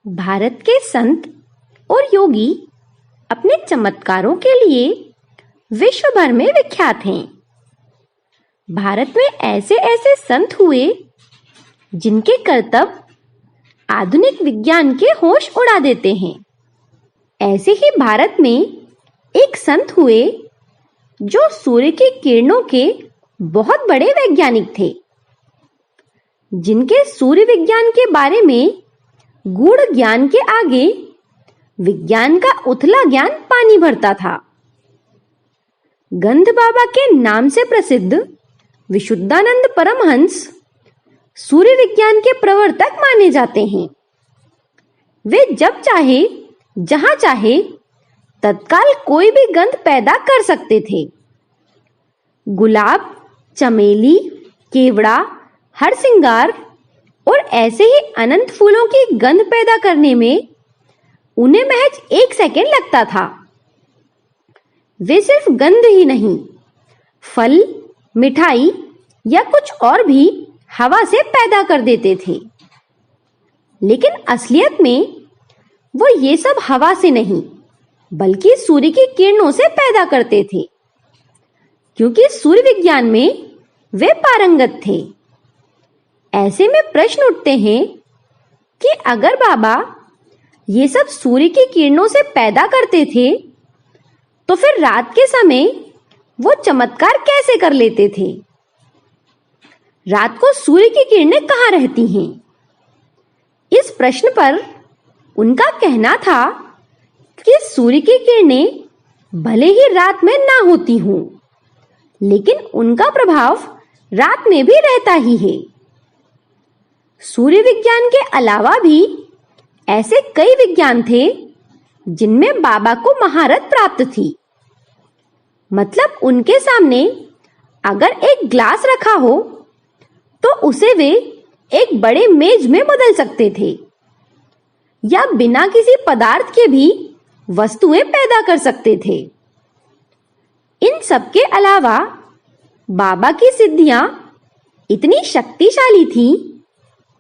भारत के संत और योगी अपने चमत्कारों के लिए विश्व भर में विख्यात हैं। भारत में ऐसे ऐसे संत हुए जिनके करतब आधुनिक विज्ञान के होश उड़ा देते हैं। ऐसे ही भारत में एक संत हुए जो सूर्य की किरणों के बहुत बड़े वैज्ञानिक थे, जिनके सूर्य विज्ञान के बारे में गूढ़ ज्ञान के आगे विज्ञान का उथला ज्ञान पानी भरता था। गंध बाबा के नाम से प्रसिद्ध विशुद्धानंद परमहंस सूर्य विज्ञान के प्रवर्तक माने जाते हैं। वे जब चाहे जहां चाहे तत्काल कोई भी गंध पैदा कर सकते थे। गुलाब, चमेली, केवड़ा, हरसिंगार और ऐसे ही अनंत फूलों की गंध पैदा करने में उन्हें महज 1 सेकंड लगता था। वे सिर्फ गंध ही नहीं, फल, मिठाई या कुछ और भी हवा से पैदा कर देते थे। लेकिन असलियत में वो ये सब हवा से नहीं बल्कि सूर्य की किरणों से पैदा करते थे, क्योंकि सूर्य विज्ञान में वे पारंगत थे। ऐसे में प्रश्न उठते हैं कि अगर बाबा ये सब सूर्य की किरणों से पैदा करते थे तो फिर रात के समय वो चमत्कार कैसे कर लेते थे? रात को सूर्य की किरणें कहाँ रहती हैं? इस प्रश्न पर उनका कहना था कि सूर्य की किरणें भले ही रात में ना होती हों, लेकिन उनका प्रभाव रात में भी रहता ही है। सूर्य विज्ञान के अलावा भी ऐसे कई विज्ञान थे जिनमें बाबा को महारत प्राप्त थी। मतलब उनके सामने अगर एक ग्लास रखा हो तो उसे वे एक बड़े मेज में बदल सकते थे, या बिना किसी पदार्थ के भी वस्तुएं पैदा कर सकते थे। इन सब के अलावा बाबा की सिद्धियां इतनी शक्तिशाली थी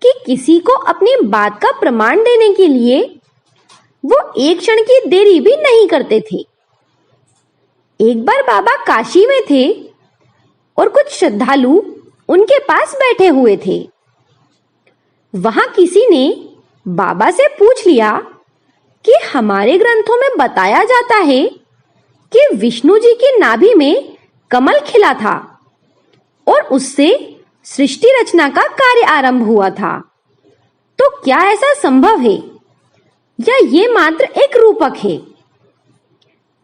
कि किसी को अपनी बात का प्रमाण देने के लिए वो एक क्षण की देरी भी नहीं करते थे। एक बार बाबा काशी में थे और कुछ श्रद्धालु उनके पास बैठे हुए थे। वहां किसी ने बाबा से पूछ लिया कि हमारे ग्रंथों में बताया जाता है कि विष्णु जी की नाभि में कमल खिला था और उससे सृष्टि रचना का कार्य आरंभ हुआ था, तो क्या ऐसा संभव है या ये मात्र एक रूपक है?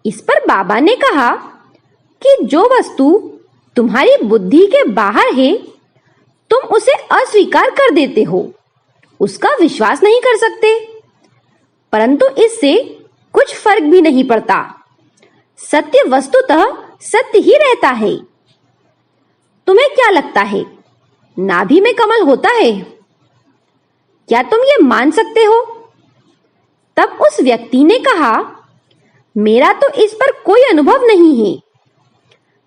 इस पर बाबा ने कहा कि जो वस्तु तुम्हारी बुद्धि के बाहर है तुम उसे अस्वीकार कर देते हो, उसका विश्वास नहीं कर सकते, परंतु इससे कुछ फर्क भी नहीं पड़ता। सत्य वस्तुतः सत्य ही रहता है। तुम्हें क्या लगता है, नाभि में कमल होता है? क्या तुम ये मान सकते हो? तब उस व्यक्ति ने कहा, मेरा तो इस पर कोई अनुभव नहीं है,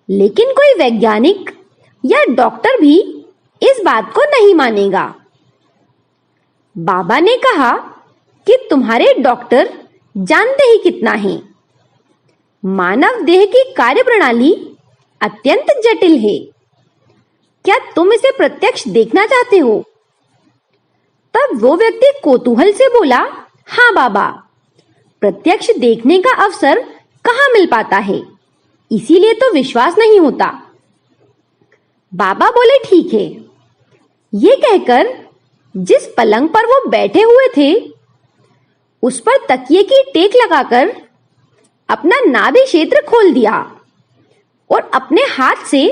लेकिन कोई वैज्ञानिक या डॉक्टर भी इस बात को नहीं मानेगा। बाबा ने कहा कि तुम्हारे डॉक्टर जानते ही कितना है। मानव देह की कार्यप्रणाली अत्यंत जटिल है। क्या तुम इसे प्रत्यक्ष देखना चाहते हो? तब वो व्यक्ति कौतूहल से बोला, हाँ बाबा, प्रत्यक्ष देखने का अवसर कहाँ मिल पाता है, इसीलिए तो विश्वास नहीं होता। बाबा बोले, ठीक है। ये कहकर जिस पलंग पर वो बैठे हुए थे उस पर तकिए की टेक लगाकर अपना नाभि क्षेत्र खोल दिया और अपने हाथ से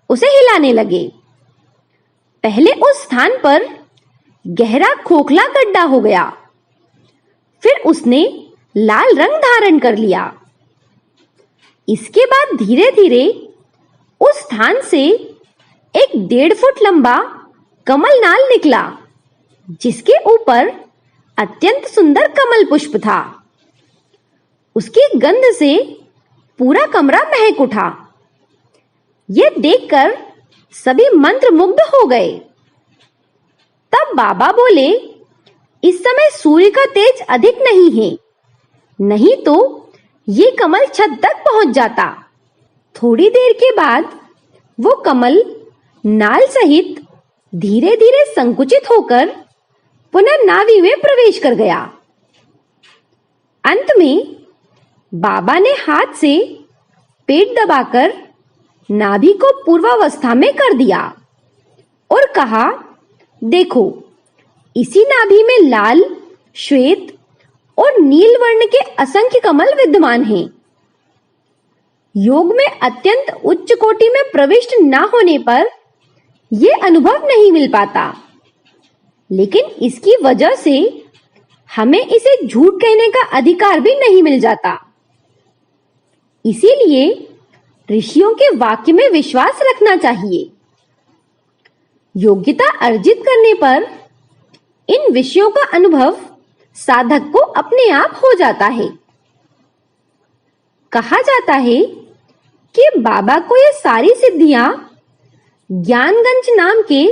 उसे हिलाने लगे। पहले उस स्थान पर गहरा खोखला गड्ढा हो गया, फिर उसने लाल रंग धारण कर लिया। इसके बाद धीरे धीरे उस स्थान से एक 1.5 फुट लंबा कमलनाल निकला, जिसके ऊपर अत्यंत सुंदर कमल पुष्प था। उसकी गंध से पूरा कमरा महक उठा। यह देखकर सभी मंत्रमुग्ध हो गए। तब बाबा बोले, इस समय सूर्य का तेज अधिक नहीं है, नहीं तो ये कमल छत तक पहुंच जाता। थोड़ी देर के बाद वो कमल नाल सहित धीरे धीरे संकुचित होकर पुनः नाभि में प्रवेश कर गया। अंत में बाबा ने हाथ से पेट दबाकर नाभि को पूर्वावस्था में कर दिया और कहा, देखो, इसी नाभि में लाल, श्वेत और नील वर्ण के असंख्य कमल विद्यमान हैं। योग में अत्यंत उच्च कोटि में प्रविष्ट ना होने पर यह अनुभव नहीं मिल पाता, लेकिन इसकी वजह से हमें इसे झूठ कहने का अधिकार भी नहीं मिल जाता। इसीलिए ऋषियों के वाक्य में विश्वास रखना चाहिए। योग्यता अर्जित करने पर इन विषयों का अनुभव साधक को अपने आप हो जाता है। कहा जाता है कि बाबा को ये सारी सिद्धियां ज्ञानगंज नाम के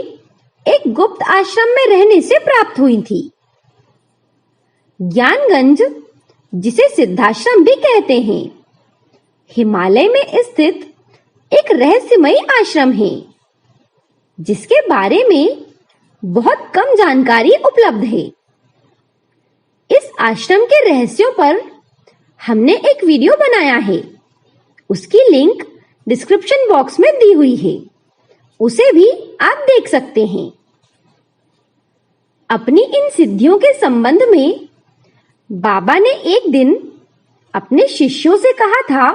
एक गुप्त आश्रम में रहने से प्राप्त हुई थी। ज्ञानगंज, जिसे सिद्धाश्रम भी कहते हैं, हिमालय में स्थित एक रहस्यमयी आश्रम है, जिसके बारे में बहुत कम जानकारी उपलब्ध है। इस आश्रम के रहस्यों पर हमने एक वीडियो बनाया है, उसकी लिंक डिस्क्रिप्शन बॉक्स में दी हुई है, उसे भी आप देख सकते हैं। अपनी इन सिद्धियों के संबंध में बाबा ने एक दिन अपने शिष्यों से कहा था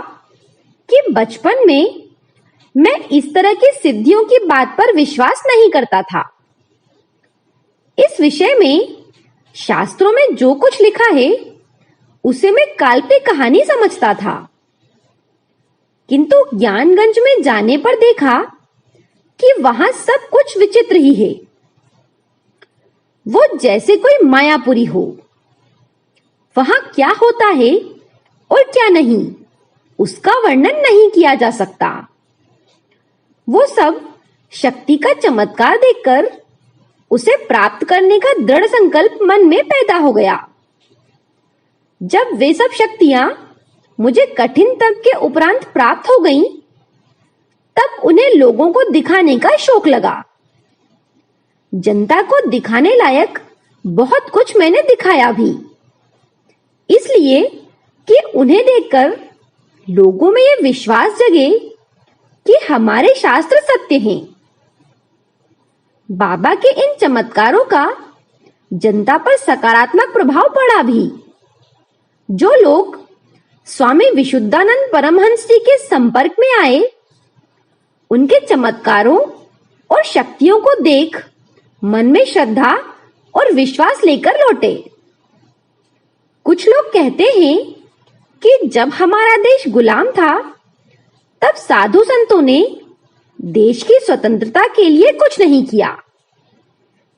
कि बचपन में मैं इस तरह की सिद्धियों की बात पर विश्वास नहीं करता था। इस विषय में शास्त्रों में जो कुछ लिखा है उसे मैं काल्पनिक कहानी समझता था, किंतु ज्ञानगंज में जाने पर देखा कि वहां सब कुछ विचित्र ही है। वो जैसे कोई मायापुरी हो। वहां क्या होता है और क्या नहीं, उसका वर्णन नहीं किया जा सकता। वो सब शक्ति का चमत्कार देखकर उसे प्राप्त करने का दृढ़ संकल्प मन में पैदा हो गया। जब वे सब शक्तियां मुझे कठिन तप के उपरांत प्राप्त हो गईं, तब उन्हें लोगों को दिखाने का शौक लगा। जनता को दिखाने लायक बहुत कुछ मैंने दिखाया भी, इसलिए कि उन्हें देखकर लोगों में यह विश्वास जगे कि हमारे शास्त्र सत्य हैं। बाबा के इन चमत्कारों का जनता पर सकारात्मक प्रभाव पड़ा भी। जो लोग स्वामी विशुद्धानंद परमहंस जी के संपर्क में आए, उनके चमत्कारों और शक्तियों को देख मन में श्रद्धा और विश्वास लेकर लौटे। कुछ लोग कहते हैं कि जब हमारा देश गुलाम था, तब साधु संतों ने देश की स्वतंत्रता के लिए कुछ नहीं किया,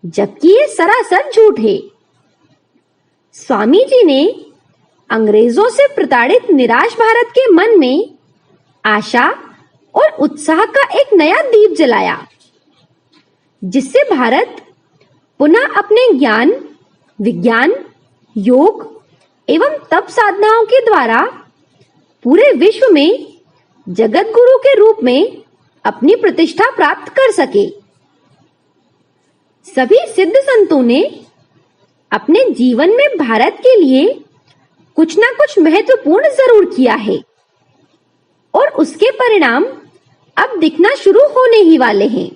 जबकि ये सरासर झूठ है। स्वामी जी ने अंग्रेजों से प्रताड़ित निराश भारत के मन में आशा और उत्साह का एक नया दीप जलाया, जिससे भारत पुनः अपने ज्ञान, विज्ञान, योग एवं तप साधनाओं के द्वारा पूरे विश्व में जगत गुरु के रूप में अपनी प्रतिष्ठा प्राप्त कर सके। सभी सिद्ध संतों ने अपने जीवन में भारत के लिए कुछ ना कुछ महत्वपूर्ण जरूर किया है, और उसके परिणाम अब दिखना शुरू होने ही वाले हैं।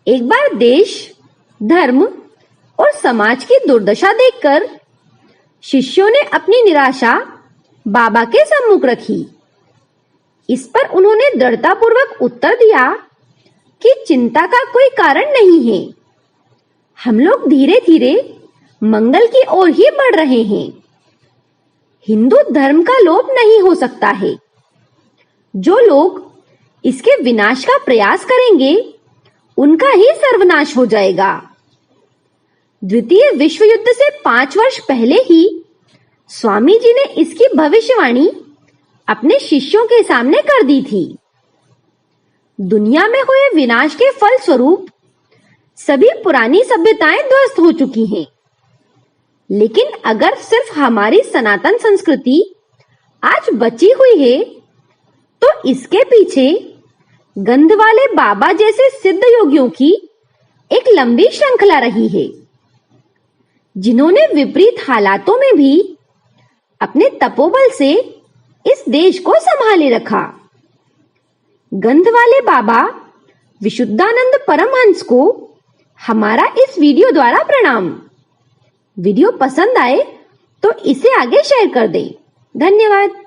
एक बार देश, धर्म और समाज की दुर्दशा देखकर शिष्यों ने अपनी निराशा बाबा के सम्मुख रखी। इस पर उन्होंने दृढ़तापूर्वक उत्तर दिया कि चिंता का कोई कारण नहीं है। हम लोग धीरे धीरे मंगल की ओर ही बढ़ रहे हैं। हिंदू धर्म का लोप नहीं हो सकता है। जो लोग इसके विनाश का प्रयास करेंगे, उनका ही सर्वनाश हो जाएगा। द्वितीय विश्व युद्ध से 5 वर्ष पहले ही स्वामी जी ने इसकी भविष्यवाणी अपने शिष्यों के सामने कर दी थी। दुनिया में हुए विनाश के फल स्वरूप सभी पुरानी सभ्यताएं ध्वस्त हो चुकी हैं। लेकिन अगर सिर्फ हमारी सनातन संस्कृति आज बची हुई है तो इसके पीछे गंधवाले बाबा जैसे सिद्ध योगियों की एक लंबी श्रृंखला रही है, जिन्होंने विपरीत हालातों में भी अपने तपोबल से इस देश को संभाले रखा। गंधवाले बाबा विशुद्धानंद परमहंस को हमारा इस वीडियो द्वारा प्रणाम। वीडियो पसंद आए तो इसे आगे शेयर कर दें। धन्यवाद।